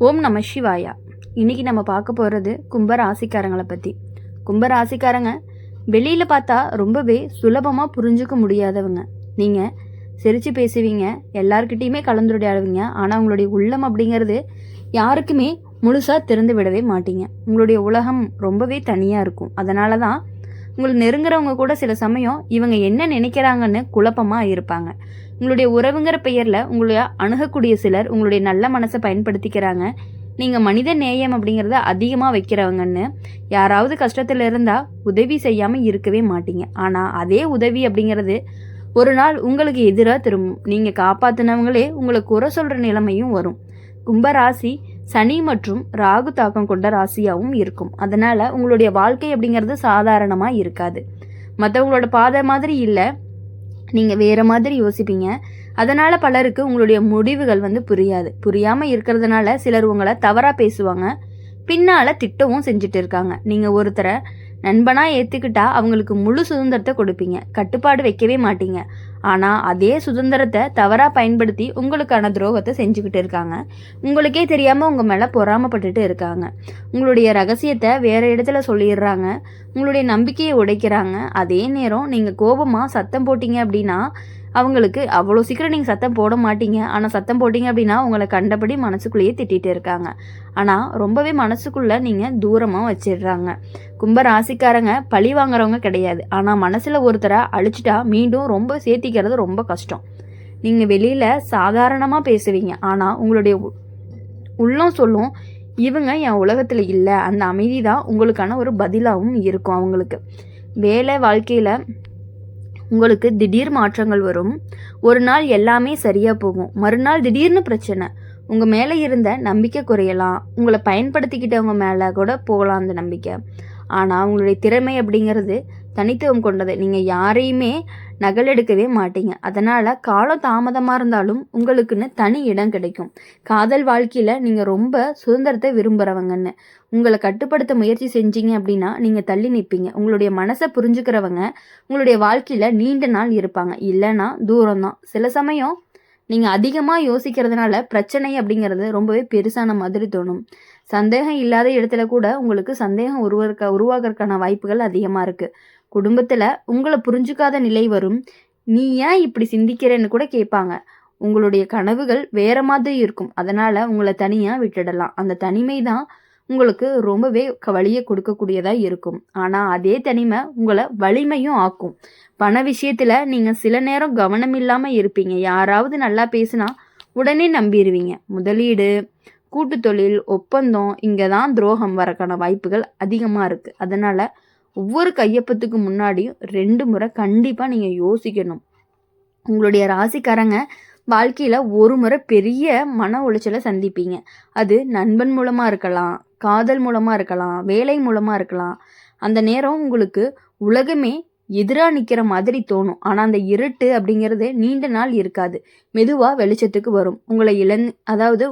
ஓம் நம சிவாயா. இன்னைக்கு நம்ம பார்க்க போகிறது கும்பராசிக்காரங்களை பற்றி. கும்பராசிக்காரங்க வெளியில் பார்த்தா ரொம்பவே சுலபமாக புரிஞ்சுக்க முடியாதவங்க. நீங்கள் சிரித்து பேசுவீங்க, எல்லார்கிட்டையுமே கலந்துரையாடுவீங்க. ஆனால் உங்களுடைய உள்ளம் அப்படிங்கிறது யாருக்குமே முழுசாக திறந்து விடவே மாட்டீங்க. உங்களுடைய உலகம் ரொம்பவே தனியாக இருக்கும். அதனால தான் உங்களுக்கு நெருங்குறவங்க கூட சில சமயம் இவங்க என்ன நினைக்கிறாங்கன்னு குழப்பமாக இருப்பாங்க. உங்களுடைய உறவுங்கிற பெயரில் உங்களுடைய அணுகக்கூடிய சிலர் உங்களுடைய நல்ல மனசை பயன்படுத்திக்கிறாங்க. நீங்கள் மனித நேயம் அப்படிங்கிறத அதிகமாக வைக்கிறவங்கன்னு யாராவது கஷ்டத்தில் இருந்தால் உதவி செய்யாமல் இருக்கவே மாட்டீங்க. ஆனால் அதே உதவி அப்படிங்கிறது ஒரு நாள் உங்களுக்கு எதிராக திரும்பும். நீங்கள் காப்பாற்றினவங்களே உங்களை குறை சொல்கிற நிலைமையும் வரும். கும்பராசி சனி மற்றும் ராகு தாக்கம் கொண்ட ராசியாகவும் இருக்கும். அதனால் உங்களுடைய வாழ்க்கை அப்படிங்கிறது சாதாரணமாக இருக்காது. மற்றவங்களோட பாதை மாதிரி இல்லை, நீங்கள் வேறு மாதிரி யோசிப்பீங்க. அதனால் பலருக்கு உங்களுடைய முடிவுகள் புரியாமல் இருக்கிறதுனால சிலர் உங்களை தவறாக பேசுவாங்க, பின்னால் திட்டவும் செஞ்சுட்டு இருக்காங்க. நீங்கள் ஒருத்தரை நண்பனாக ஏற்றுக்கிட்டா அவங்களுக்கு முழு சுதந்திரத்தை கொடுப்பீங்க, கட்டுப்பாடு வைக்கவே மாட்டீங்க. ஆனால் அதே சுதந்திரத்தை தவறாக பயன்படுத்தி உங்களுக்கான துரோகத்தை செஞ்சுக்கிட்டு இருக்காங்க. உங்களுக்கே தெரியாமல் உங்கள் மேலே பொறாமப்பட்டுட்டு இருக்காங்க. உங்களுடைய ரகசியத்தை வேறு இடத்துல சொல்லிடுறாங்க, உங்களுடைய நம்பிக்கையை உடைக்கிறாங்க. அதே நேரம் நீங்கள் கோபமாக சத்தம் போட்டீங்க அப்படின்னா அவங்களுக்கு அவ்வளோ சீக்கிரம் நீங்கள் சத்தம் போட மாட்டீங்க. ஆனால் சத்தம் போட்டிங்க அப்படின்னா உங்களை கண்டபடி மனசுக்குள்ளேயே திட்டிகிட்டு இருக்காங்க. ஆனால் ரொம்பவே மனசுக்குள்ளே நீங்கள் தூரமாக வச்சிடுறாங்க. கும்பராசிக்காரங்க பழி வாங்குறவங்க கிடையாது. ஆனால் மனசில் ஒருத்தரை அழிச்சிட்டா மீண்டும் ரொம்ப சேர்த்திக்கிறது ரொம்ப கஷ்டம். நீங்கள் வெளியில் சாதாரணமாக பேசுவீங்க, ஆனால் உங்களுடைய உள்ளம் சொல்லும் இவங்க என் உலகத்தில் இல்லை. அந்த அமைதி தான் உங்களுக்கான ஒரு பதிலாகவும் இருக்கும். அவங்களுக்கு வேலை வாழ்க்கையில் உங்களுக்கு திடீர் மாற்றங்கள் வரும். ஒரு நாள் எல்லாமே சரியாக போகும், மறுநாள் திடீர்னு பிரச்சனை. உங்கள் மேலே இருந்த நம்பிக்கை குறையலாம், உங்களை பயன்படுத்திக்கிட்டவங்க மேலே கூட போகலாம் அந்த நம்பிக்கை. ஆனால் உங்களுடைய திறமை அப்படிங்கிறது தனித்துவம் கொண்டது. நீங்கள் யாரையுமே நகலெடுக்கவே மாட்டீங்க. அதனால் காலம் தாமதமாக இருந்தாலும் உங்களுக்குன்னு தனி இடம் கிடைக்கும். காதல் வாழ்க்கையில் நீங்கள் ரொம்ப சுதந்திரத்தை விரும்புகிறவங்கன்னு உங்களை கட்டுப்படுத்த முயற்சி செஞ்சீங்க அப்படின்னா நீங்கள் தள்ளி நிற்பீங்க. உங்களுடைய மனசை புரிஞ்சுக்கிறவங்க உங்களுடைய வாழ்க்கையில் நீண்ட நாள் இருப்பாங்க, இல்லைன்னா தூரம்தான். சில சமயம் நீங்கள் அதிகமாக யோசிக்கிறதுனால பிரச்சனை அப்படிங்கிறது ரொம்பவே பெருசான மாதிரி தோணும். சந்தேகம் இல்லாத இடத்துல கூட உங்களுக்கு சந்தேகம் உருவாகிறதுக்கான வாய்ப்புகள் அதிகமாக இருக்குது. குடும்பத்தில் உங்களை புரிஞ்சுக்காத நிலை வரும். நீ ஏன் இப்படி சிந்திக்கிறேன்னு கூட கேட்பாங்க. உங்களுடைய கனவுகள் வேற மாதிரி இருக்கும். அதனால் உங்களை தனியாக விட்டுடலாம். அந்த தனிமை தான் உங்களுக்கு ரொம்பவே வலியை கொடுக்கக்கூடியதாக இருக்கும். ஆனால் அதே தனிமை உங்களை வலிமையும் ஆக்கும். பண விஷயத்தில் நீங்கள் சில நேரம் கவனம் இல்லாமல் இருப்பீங்க. யாராவது நல்லா பேசினா உடனே நம்பிடுவீங்க. முதலீடு, கூட்டு தொழில், ஒப்பந்தம், இங்கே தான் துரோகம் வரக்கான வாய்ப்புகள் அதிகமாக இருக்குது. அதனால் ஒவ்வொரு கையொப்பத்துக்கு முன்னாடியும் 2 முறை கண்டிப்பாக நீங்கள் யோசிக்கணும். உங்களுடைய ராசிக்காரங்க வாழ்க்கையில் ஒரு முறை பெரிய மன உளைச்சலை சந்திப்பீங்க. அது நண்பன் மூலமாக இருக்கலாம், காதல் மூலமாக இருக்கலாம், வேலை மூலமாக இருக்கலாம். அந்த நேரம் உங்களுக்கு உலகமே எதிராக நிற்கிற மாதிரி தோணும். ஆனால் அந்த இருட்டு அப்படிங்கிறது நீண்ட நாள் இருக்காது, மெதுவாக வெளிச்சத்துக்கு வரும்.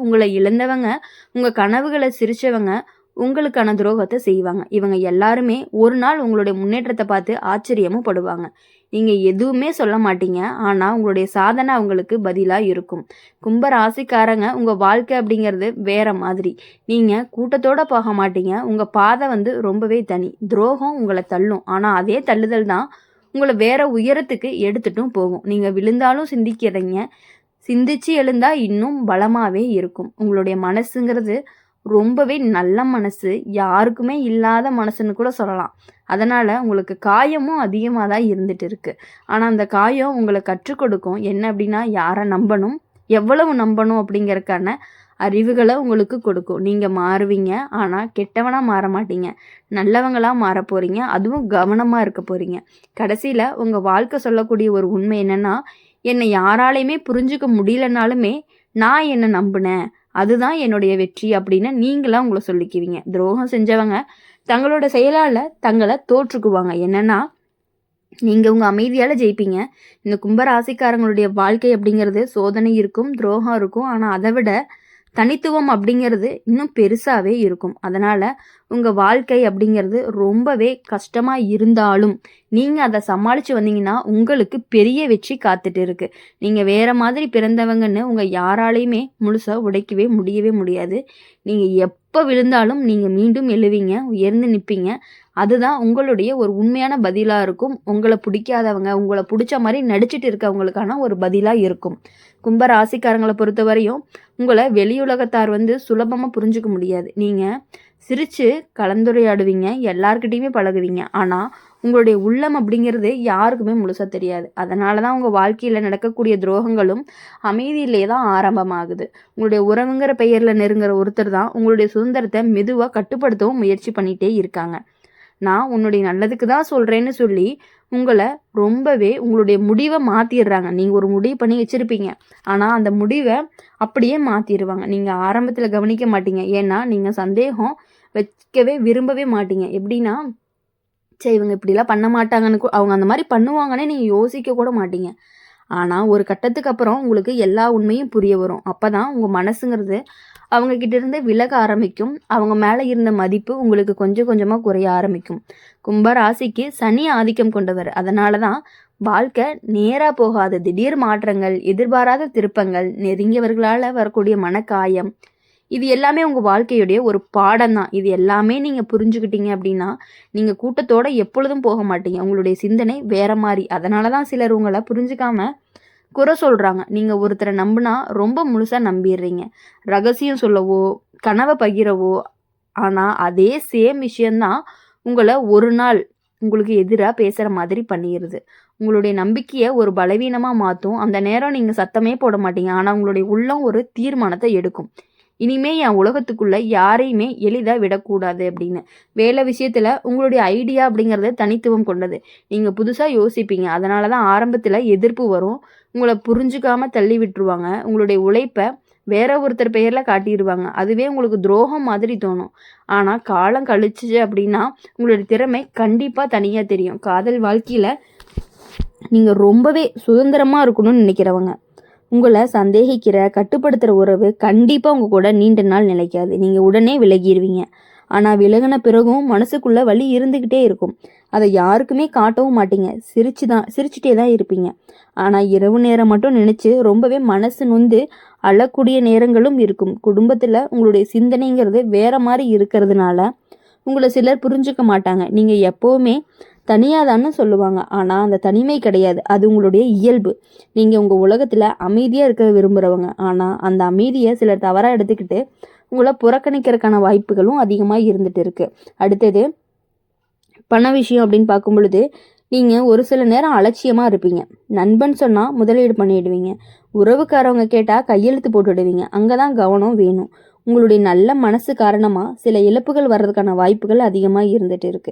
உங்களை இழந்தவங்க, உங்கள் கனவுகளை சிரிச்சவங்க உங்களுக்கான துரோகத்தை செய்வாங்க. இவங்க எல்லாருமே ஒரு நாள் உங்களுடைய முன்னேற்றத்தை பார்த்து ஆச்சரியமும் படுவாங்க. நீங்கள் எதுவுமே சொல்ல மாட்டீங்க, ஆனால் உங்களுடைய சாதனை அவங்களுக்கு பதிலாக இருக்கும். கும்ப ராசிக்காரங்க உங்கள் வாழ்க்கை அப்படிங்கிறது வேற மாதிரி. நீங்கள் கூட்டத்தோடு போக மாட்டீங்க, உங்கள் பாதை ரொம்பவே தனி. துரோகம் உங்களை தள்ளும், ஆனால் அதே தள்ளுதல் தான் உங்களை வேற உயரத்துக்கு எடுத்துட்டும் போகும். நீங்கள் விழுந்தாலும் சிந்திச்சு எழுந்தா இன்னும் பலமாகவே இருக்கும். உங்களுடைய மனசுங்கிறது ரொம்பவே நல்ல மனசு, யாருக்குமே இல்லாத மனசுன்னு கூட சொல்லலாம். அதனால் உங்களுக்கு காயமும் அதிகமாக தான் இருந்துட்டு இருக்கு. ஆனால் அந்த காயம் உங்களை கற்றுக் கொடுக்கும். என்ன அப்படின்னா, யாரை நம்பணும், எவ்வளவு நம்பணும் அப்படிங்கிறதுக்கான அறிவுகளை உங்களுக்கு கொடுக்கும். நீங்கள் மாறுவீங்க, ஆனால் கெட்டவனாக மாற மாட்டீங்க, நல்லவங்களாக மாற போகிறீங்க. அதுவும் கவனமாக இருக்க போகிறீங்க. கடைசியில் உங்கள் வாழ்க்கை சொல்லக்கூடிய ஒரு உண்மை என்னென்னா, என்னை யாராலையுமே புரிஞ்சுக்க முடியலனாலுமே நான் என்னை நம்பினேன், அதுதான் என்னுடைய வெற்றி அப்படின்னு நீங்களாம் உங்களை சொல்லிக்குவீங்க. துரோகம் செஞ்சவங்க தங்களோட செயலால் தங்களை தோற்றுக்குவாங்க. என்னென்னா, நீங்கள் உங்கள் அமைதியால் ஜெயிப்பீங்க. இந்த கும்பராசிக்காரங்களுடைய வாழ்க்கை அப்படிங்கிறது சோதனை இருக்கும், துரோகம் இருக்கும். ஆனால் அதை விட தனித்துவம் அப்படிங்கிறது இன்னும் பெருசாகவே இருக்கும். அதனால் உங்கள் வாழ்க்கை அப்படிங்கிறது ரொம்பவே கஷ்டமாக இருந்தாலும் நீங்கள் அதை சமாளித்து வந்தீங்கன்னா உங்களுக்கு பெரிய வெற்றி காத்துட்டு இருக்கு. நீங்கள் வேறு மாதிரி பிறந்தவங்கன்னு உங்கள் யாராலையுமே முழுசாக உடைக்கவே முடியவே முடியாது. நீங்கள் எப்போ விழுந்தாலும் நீங்கள் மீண்டும் எழுவீங்க, உயர்ந்து நிற்பீங்க. அதுதான் உங்களுடைய ஒரு உண்மையான பதிலாக இருக்கும். உங்களை பிடிக்காதவங்க உங்களை பிடிச்ச மாதிரி நடிச்சிட்டு இருக்கவங்களுக்கான ஒரு பதிலாக இருக்கும். கும்ப ராசிக்காரங்களை பொறுத்த வரையும் உங்களை வெளியுலகத்தார் சுலபமாக புரிஞ்சுக்க முடியாது. நீங்கள் சிரித்து கலந்துரையாடுவீங்க, எல்லார்கிட்டையுமே பழகுவீங்க. ஆனால் உங்களுடைய உள்ளம் அப்படிங்கிறது யாருக்குமே முழுசாக தெரியாது. அதனால தான் உங்கள் வாழ்க்கையில் நடக்கக்கூடிய துரோகங்களும் அமைதியிலே தான் ஆரம்பமாகுது. உங்களுடைய உறவுங்கிற பெயரில் நெருங்குற ஒருத்தர் தான் உங்களுடைய சுதந்திரத்தை மெதுவாக கட்டுப்படுத்தவும் முயற்சி பண்ணிகிட்டே இருக்காங்க. நான் உன்னுடைய நல்லதுக்கு தான் சொல்கிறேன்னு சொல்லி உங்களை ரொம்பவே உங்களுடைய முடிவை மாற்றிடுறாங்க. நீங்கள் ஒரு முடிவு பண்ணி வச்சுருப்பீங்க, ஆனால் அந்த முடிவை அப்படியே மாற்றிடுவாங்க. நீங்கள் ஆரம்பத்தில் கவனிக்க மாட்டீங்க. ஏன்னா நீங்கள் சந்தேகம் வைக்கவே விரும்பவே மாட்டீங்க. எப்படின்னா, சரி இவங்க இப்படிலாம் பண்ண மாட்டாங்கன்னு, அவங்க அந்த மாதிரி பண்ணுவாங்கன்னே நீங்கள் யோசிக்க கூட மாட்டீங்க. ஆனால் ஒரு கட்டத்துக்கு அப்புறம் உங்களுக்கு எல்லா உண்மையும் புரிய வரும். அப்போ தான் உங்கள் மனசுங்கிறது அவங்கக்கிட்ட இருந்து விலக ஆரம்பிக்கும். அவங்க மேலே இருந்த மதிப்பு உங்களுக்கு கொஞ்சம் கொஞ்சமாக குறைய ஆரம்பிக்கும். கும்ப ராசிக்கு சனி ஆதிக்கம் கொண்டவர். அதனால தான் வாழ்க்கை நேராக போகாது. திடீர் மாற்றங்கள், எதிர்பாராத திருப்பங்கள், நெருங்கியவர்களால் வரக்கூடிய மனக்காயம், இது எல்லாமே உங்கள் வாழ்க்கையுடைய ஒரு பாடம் தான். இது எல்லாமே நீங்கள் புரிஞ்சுக்கிட்டீங்க அப்படின்னா நீங்கள் கூட்டத்தோடு எப்பொழுதும் போக மாட்டீங்க. உங்களுடைய சிந்தனை வேற மாதிரி. அதனால தான் சிலர் உங்களை புரிஞ்சுக்காம குறை சொல்கிறாங்க. நீங்கள் ஒருத்தரை நம்பினா ரொம்ப முழுசாக நம்பிடுறீங்க. ரகசியம் சொல்லவோ கனவை பகிரவோ, ஆனால் அதே சேம் விஷயந்தான் உங்களை ஒரு நாள் உங்களுக்கு எதிராக பேசுகிற மாதிரி பண்ணிடுது. உங்களுடைய நம்பிக்கையை ஒரு பலவீனமாக மாற்றும். அந்த நேரம் நீங்கள் சத்தமே போட மாட்டீங்க, ஆனால் உங்களுடைய உள்ளம் ஒரு தீர்மானத்தை எடுக்கும். இனிமே என் உலகத்துக்குள்ளே யாரையுமே எளிதாக விடக்கூடாது அப்படின்னு. வேலை விஷயத்தில் உங்களுடைய ஐடியா அப்படிங்கிறது தனித்துவம் கொண்டது. நீங்கள் புதுசாக யோசிப்பீங்க. அதனால தான் ஆரம்பத்தில் எதிர்ப்பு வரும். உங்களை புரிஞ்சுக்காம தள்ளி விட்டுருவாங்க. உங்களுடைய உழைப்பை வேற ஒருத்தர் பெயரில் காட்டிடுவாங்க. அதுவே உங்களுக்கு துரோகம் மாதிரி தோணும். ஆனால் காலம் கழிச்சு அப்படின்னா உங்களுடைய திறமை கண்டிப்பாக தனியாக தெரியும். காதல் வாழ்க்கையில் நீங்கள் ரொம்பவே சுதந்திரமாக இருக்கணும்னு நினைக்கிறவங்க, உங்களை சந்தேகிக்கிற கட்டுப்படுத்துகிற உறவு கண்டிப்பாக உங்கள் கூட நீண்ட நாள் நிலைக்காது. நீங்கள் உடனே விலகிடுவீங்க. ஆனால் விலகின பிறகும் மனசுக்குள்ளே வலி இருந்துக்கிட்டே இருக்கும். அதை யாருக்குமே காட்டவும் மாட்டீங்க. சிரிச்சுட்டே தான் இருப்பீங்க. ஆனால் இரவு நேரம் மட்டும் நினச்சி ரொம்பவே மனசு நொந்து அழக்கூடிய நேரங்களும் இருக்கும். குடும்பத்தில் உங்களுடைய சிந்தனைங்கிறது வேற மாதிரி இருக்கிறதுனால உங்களை சிலர் புரிஞ்சுக்க மாட்டாங்க. நீங்கள் எப்போவுமே தனியாதான்னு சொல்லுவாங்க. ஆனால் அந்த தனிமை கிடையாது, அது உங்களுடைய இயல்பு. நீங்கள் உங்கள் உலகத்தில் அமைதியாக இருக்க விரும்புகிறவங்க. ஆனால் அந்த அமைதியை சிலர் தவறாக எடுத்துக்கிட்டு உங்களை புறக்கணிக்கிறதுக்கான வாய்ப்புகளும் அதிகமாக இருந்துட்டு இருக்கு. அடுத்தது பண விஷயம் அப்படின்னு பார்க்கும் பொழுது நீங்கள் ஒரு சில நேரம் அலட்சியமாக இருப்பீங்க. நண்பன் சொன்னால் முதலீடு பண்ணிடுவீங்க. உறவுக்காரவங்க கேட்டால் கையெழுத்து போட்டுடுவீங்க. அங்கே தான் கவனம் வேணும். உங்களுடைய நல்ல மனசு காரணமாக சில இழப்புகள் வர்றதுக்கான வாய்ப்புகள் அதிகமாக இருந்துட்டு இருக்கு.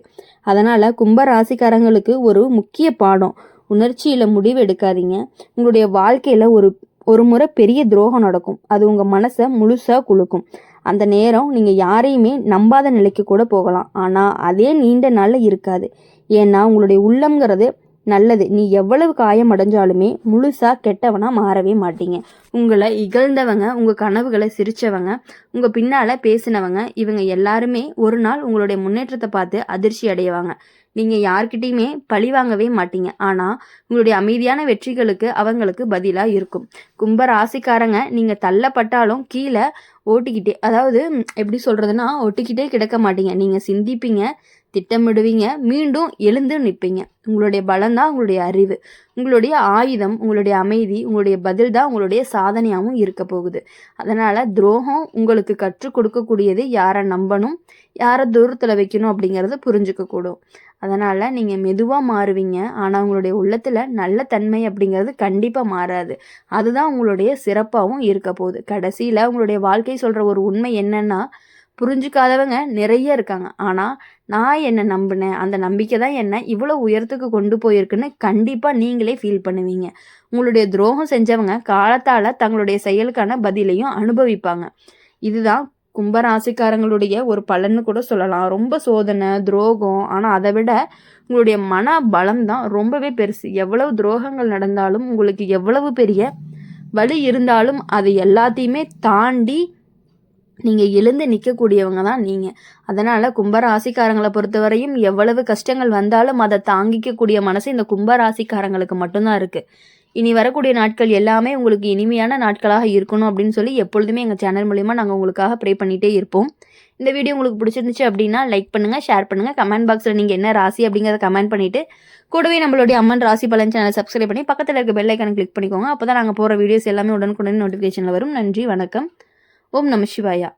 அதனால் கும்ப ராசிக்காரங்களுக்கு ஒரு முக்கிய பாடம், உணர்ச்சியில் முடிவு எடுக்காதீங்க. உங்களுடைய வாழ்க்கையில் ஒரு முறை பெரிய துரோகம் நடக்கும். அது உங்கள் மனசை முழுசாக குலுக்கும். அந்த நேரம் நீங்கள் யாரையுமே நம்பாத நிலைக்கு கூட போகலாம். ஆனால் அதே நீண்ட நாளில் இருக்காது. ஏன்னா உங்களுடைய உள்ளம்ங்கிறது நல்லது. நீ எவ்வளவு காயம் அடைஞ்சாலுமே முழுசாக கெட்டவனாக மாறவே மாட்டீங்க. உங்களை இகழ்ந்தவங்க, உங்கள் கனவுகளை சிரித்தவங்க, உங்கள் பின்னால் பேசினவங்க, இவங்க எல்லாருமே ஒரு நாள் உங்களுடைய முன்னேற்றத்தை பார்த்து அதிர்ச்சி அடைவாங்க. நீங்கள் யார்கிட்டையுமே பழி வாங்கவே மாட்டீங்க. ஆனால் உங்களுடைய அமைதியான வெற்றிகளுக்கு அவங்களுக்கு பதிலாக இருக்கும். கும்ப ராசிக்காரங்க நீங்கள் தள்ளப்பட்டாலும் கீழே ஓட்டிக்கிட்டே, அதாவது எப்படி சொல்கிறதுனா ஒட்டிக்கிட்டே கிடக்க மாட்டீங்க. நீங்கள் சிந்திப்பீங்க, திட்டமிடுவீங்க, மீண்டும் எழுந்து நிற்பீங்க. உங்களுடைய பலம்தான் உங்களுடைய அறிவு, உங்களுடைய ஆயுதம், உங்களுடைய அமைதி, உங்களுடைய பதில் தான் உங்களுடைய சாதனையாகவும் இருக்க போகுது. அதனால் துரோகம் உங்களுக்கு கற்றுக் கொடுக்கக்கூடியது யாரை நம்பணும், யாரை தூரத்தில் வைக்கணும் அப்படிங்கிறத புரிஞ்சுக்கக்கூடும். அதனால் நீங்கள் மெதுவாக மாறுவீங்க. ஆனால் உங்களுடைய உள்ளத்தில் நல்ல தன்மை அப்படிங்கிறது கண்டிப்பாக மாறாது. அதுதான் உங்களுடைய சிறப்பாகவும் இருக்க போகுது. கடைசியில் உங்களுடைய வாழ்க்கை சொல்கிற ஒரு உண்மை என்னன்னா, புரிஞ்சுக்காதவங்க நிறைய இருக்காங்க. ஆனால் நான் என்னை நம்பினேன், அந்த நம்பிக்கை தான் என்னை இவ்வளோ உயரத்துக்கு கொண்டு போயிருக்குன்னு கண்டிப்பாக நீங்களே ஃபீல் பண்ணுவீங்க. உங்களுடைய துரோகம் செஞ்சவங்க காலத்தால் தங்களுடைய செயலுக்கான பதிலையும் அனுபவிப்பாங்க. இதுதான் கும்பராசிக்காரங்களுடைய ஒரு பலன்னு கூட சொல்லலாம். ரொம்ப சோதனை, துரோகம், ஆனால் அதை விட உங்களுடைய மன பலம் தான் ரொம்பவே பெருசு. எவ்வளவு துரோகங்கள் நடந்தாலும், உங்களுக்கு எவ்வளவு பெரிய வலி இருந்தாலும், அது எல்லாத்தையுமே தாண்டி நீங்கள் எழுந்து நிற்கக்கூடியவங்க தான் நீங்கள். அதனால் கும்பராசிக்காரங்களை பொறுத்தவரையும் எவ்வளவு கஷ்டங்கள் வந்தாலும் அதை தாங்கிக்கக்கூடிய மனசு இந்த கும்பராசிக்காரங்களுக்கு மட்டும்தான் இருக்குது. இனி வரக்கூடிய நாட்கள் எல்லாமே உங்களுக்கு இனிமையான நாட்களாக இருக்கணும் அப்படின்னு சொல்லி எப்பொழுதுமே எங்கள் சேனல் மூலிமா நாங்கள் உங்களுக்காக ப்ரே பண்ணிகிட்டே இருப்போம். இந்த வீடியோ உங்களுக்கு பிடிச்சிருந்துச்சு அப்படின்னா லைக் பண்ணுங்கள், ஷேர் பண்ணுங்கள், கமெண்ட் பாக்ஸில் நீங்கள் என்ன ராசி அப்படிங்கிறத கமெண்ட் பண்ணிவிட்டு கூடவே நம்மளுடைய அம்மன் ராசி பலன் சேனல் சப்ஸ்கிரைப் பண்ணி பக்கத்தில் இருக்க பெல் ஐக்கானை கிளிக் பண்ணிக்கோங்க. அப்போ தான் நாங்கள் போகிற வீடியோஸ் எல்லாமே உடனுக்குடன் நோட்டிஃபிகேஷனில் வரும். நன்றி, வணக்கம். ஓம் நம சிவாயா.